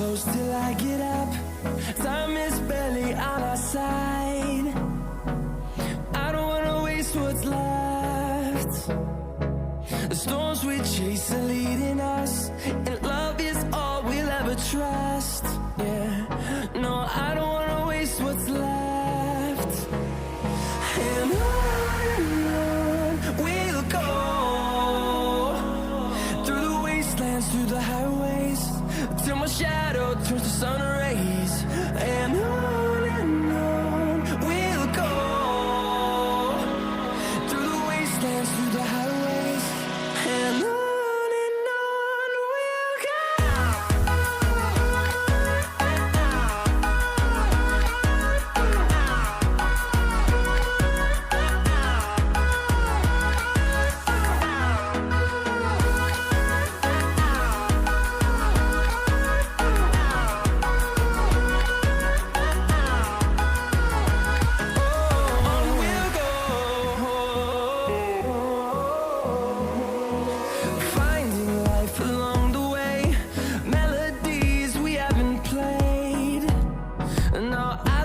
close till I get up. Time is barely on our side. I don't wanna waste what's left. The storms we chase are leading us, and love is all we'll ever trust. Yeah, no, I don't wanna waste what's left. And on we'll go, through the wastelands, through the highways, till my shadow turns to sun rays. And on we'll go, through the wastelands, through the highways, and on we'll go. Finding life along the way, melodies we haven't played. No, I